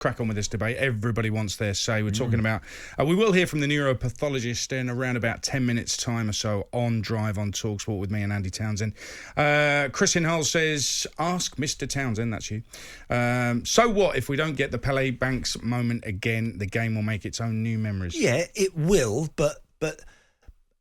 crack on with this debate. Everybody wants their say. We're talking about... we will hear from the neuropathologist in around about 10 minutes' time or so on Drive on talkSPORT with me and Andy Townsend. Chris in Hull says, ask Mr. Townsend, that's you. So what if we don't get the Pele Banks moment again? The game will make its own new memories. Yeah, it will, but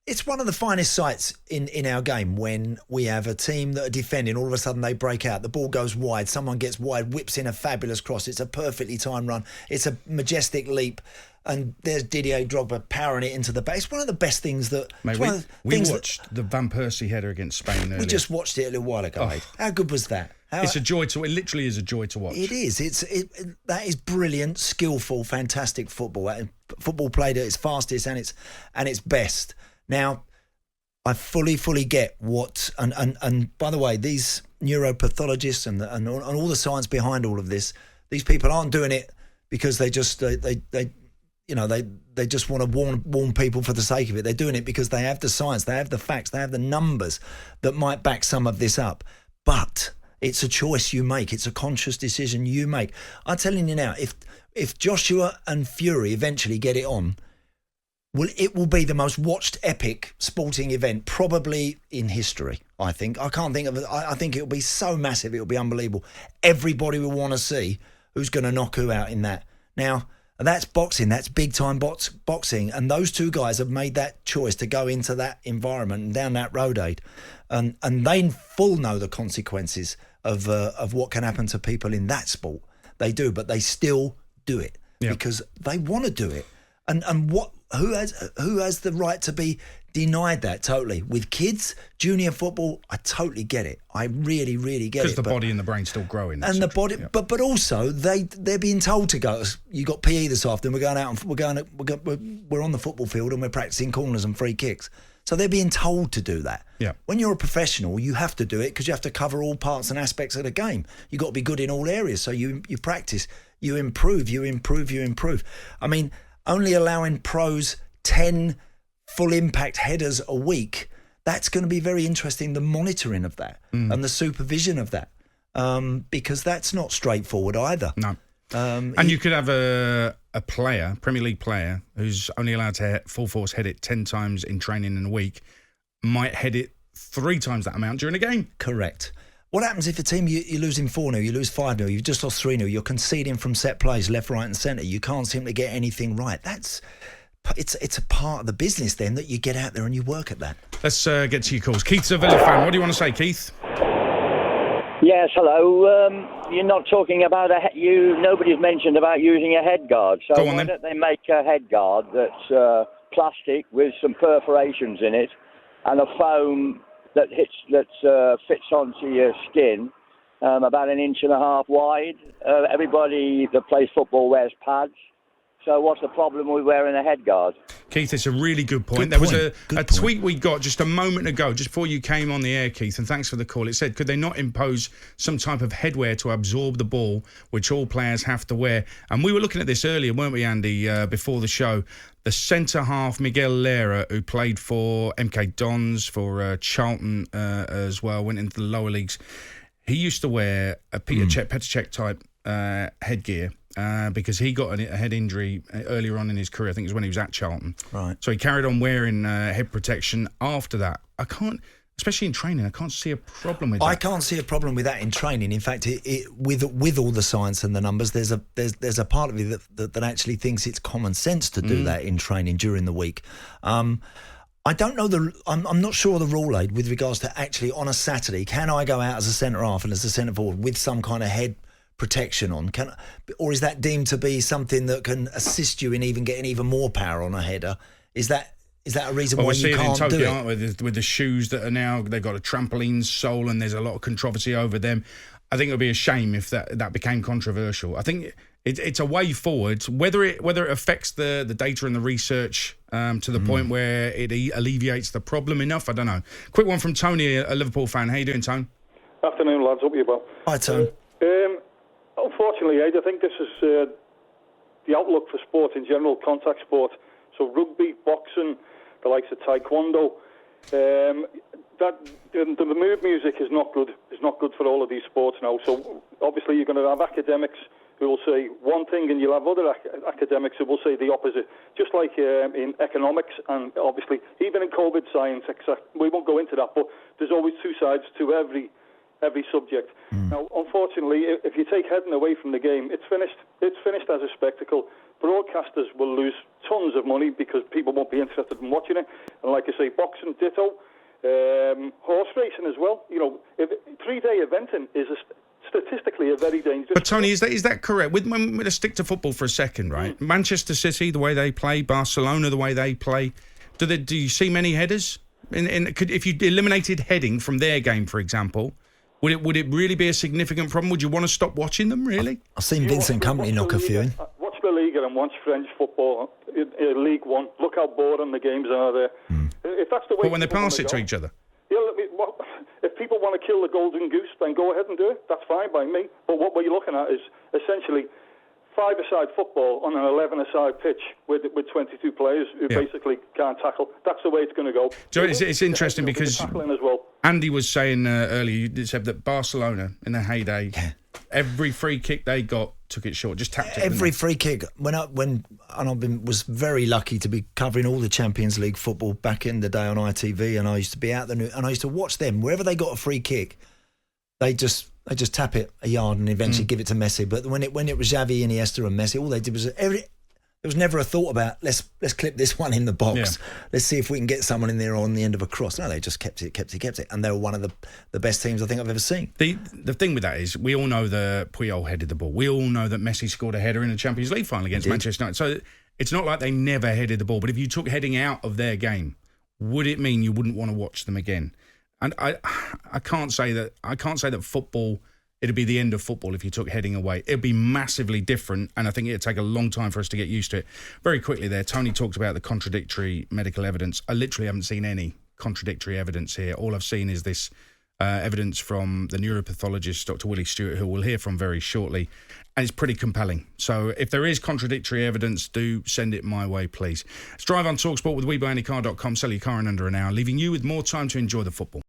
it's one of the finest sights in our game when we have a team that are defending, all of a sudden they break out, the ball goes wide, someone gets wide, whips in a fabulous cross, it's a perfectly timed run, it's a majestic leap, and there's Didier Drogba powering it into the back. It's one of the best things that... Mate, we watched the Van Persie header against Spain earlier. We just watched it a little while ago. How good was that? It's a joy to... It literally is a joy to watch. It is. That is brilliant, skillful, fantastic football. Football played at its fastest and its best. Now, I fully get what... And by the way, these neuropathologists and all the science behind all of this, these people aren't doing it because they just... They just want to warn people for the sake of it. They're doing it because they have the science, they have the facts, they have the numbers that might back some of this up. But it's a choice you make. It's a conscious decision you make. I'm telling you now, if Joshua and Fury eventually get it on, it will be the most watched epic sporting event probably in history, I think. I can't think of it. I think it'll be so massive, it'll be unbelievable. Everybody will want to see who's going to knock who out in that. Now... And that's boxing, that's big-time boxing. And those two guys have made that choice to go into that environment and down that road, Aid. And they full know the consequences of what can happen to people in that sport. They do, but they still do it because they want to do it. And who has the right to be denied that totally? With kids, junior football, I totally get it. I really get it. Because the body and the brain's still growing. And the body, but also they're being told to go. You got PE this afternoon. We're going out and we're on the football field and we're practicing corners and free kicks. So they're being told to do that. Yeah. When you're a professional, you have to do it because you have to cover all parts and aspects of the game. You got to be good in all areas. So you practice, you improve. I mean, only allowing pros 10 full impact headers a week, that's going to be very interesting, the monitoring of that and the supervision of that, because that's not straightforward either. No. And you could have a player, Premier League player, who's only allowed to full force head it 10 times in training in a week, might head it 3 times that amount during a game. Correct. What happens if a team, you're losing 4-0, you lose 5-0, you've just lost 3-0, you're conceding from set plays, left, right and centre, you can't seem to get anything right. It's a part of the business then that you get out there and you work at that. Let's get to your calls. Keith's a Villa fan. What do you want to say, Keith? Yes, hello. You're not talking about nobody's mentioned about using a head guard. So why don't they make a head guard that's plastic with some perforations in it and a foam that fits onto your skin, about 1.5 inches wide. Everybody that plays football wears pads. So what's the problem with wearing a head guard? Keith, it's a really good point. There was a tweet we got just a moment ago, just before you came on the air, Keith, and thanks for the call. It said, could they not impose some type of headwear to absorb the ball, which all players have to wear? And we were looking at this earlier, weren't we, Andy, before the show? The centre-half, Miguel Lera, who played for MK Dons, for Charlton as well, went into the lower leagues. He used to wear a Petr Cech type headgear. Because he got a head injury earlier on in his career. I think it was when he was at Charlton. Right. So he carried on wearing head protection after that. I can't, especially in training, I can't see a problem with that. I can't see a problem with that in training. In fact, with all the science and the numbers, there's a part of me that actually thinks it's common sense to do that in training during the week. I don't know I'm not sure the rule, Aid, with regards to actually on a Saturday, can I go out as a centre half and as a centre forward with some kind of head protection on, or is that deemed to be something that can assist you in even getting even more power on a header? Is that a reason why you can't do it? We're seeing it in Tokyo, aren't we, with the shoes that are now, they've got a trampoline sole and there's a lot of controversy over them. I think it would be a shame if that became controversial. I think it's a way forward, whether it affects the data and the research to the point where it alleviates the problem enough, I don't know. Quick one from Tony, a Liverpool fan. How you doing, Tone? Afternoon, lads. Hope you're well. Hi, Tone. Unfortunately, I think this is the outlook for sport in general, contact sport. So rugby, boxing, the likes of taekwondo. The mood music is not good. It's not good for all of these sports now. So obviously you're going to have academics who will say one thing and you'll have other academics who will say the opposite. Just like in economics and obviously even in COVID science, we won't go into that, but there's always two sides to every subject. Now, unfortunately, if you take heading away from the game, it's finished. It's finished as a spectacle. Broadcasters will lose tons of money because people won't be interested in watching it. And like I say, boxing, ditto. Horse racing as well. You know, 3-day eventing is statistically a very dangerous. But Tony, is that correct? Let's stick to football for a second, right? Manchester City, the way they play, Barcelona, the way they play. Do you see many headers? If you eliminated heading from their game, for example, would it really be a significant problem? Would you want to stop watching them? Really? I've seen Vincent Kompany knock a few in. Watch the Liga and watch French football, League One. Look how boring the games are there. If that's the way. But when they pass it to each other. Yeah, if people want to kill the golden goose, then go ahead and do it. That's fine by me. But what you're looking at is essentially 5-a-side football on an 11-a-side pitch with 22 players who basically can't tackle. That's the way it's going to go. So it's interesting because as well. Andy was saying earlier, you said that Barcelona in their heyday, every free kick they got took it short, just tapped it. Every free kick. Was very lucky to be covering all the Champions League football back in the day on ITV, and I used to be out there and I used to watch them wherever they got a free kick. They just tap it a yard and eventually give it to Messi. But when it was Xavi, Iniesta and Messi, all they did was there was never a thought about let's clip this one in the box. Yeah. Let's see if we can get someone in there on the end of a cross. No, they just kept it, and they were one of the best teams I think I've ever seen. The thing with that is we all know that Puyol headed the ball. We all know that Messi scored a header in the Champions League final against Manchester United. So it's not like they never headed the ball. But if you took heading out of their game, would it mean you wouldn't want to watch them again? And I can't say that football. It'd be the end of football if you took heading away. It'd be massively different, and I think it'd take a long time for us to get used to it. Very quickly there, Tony talked about the contradictory medical evidence. I literally haven't seen any contradictory evidence here. All I've seen is this evidence from the neuropathologist, Dr. Willie Stewart, who we'll hear from very shortly, and it's pretty compelling. So if there is contradictory evidence, do send it my way, please. Let's drive on talkSPORT with WeBuyAnyCar.com. Sell your car in under an hour, leaving you with more time to enjoy the football.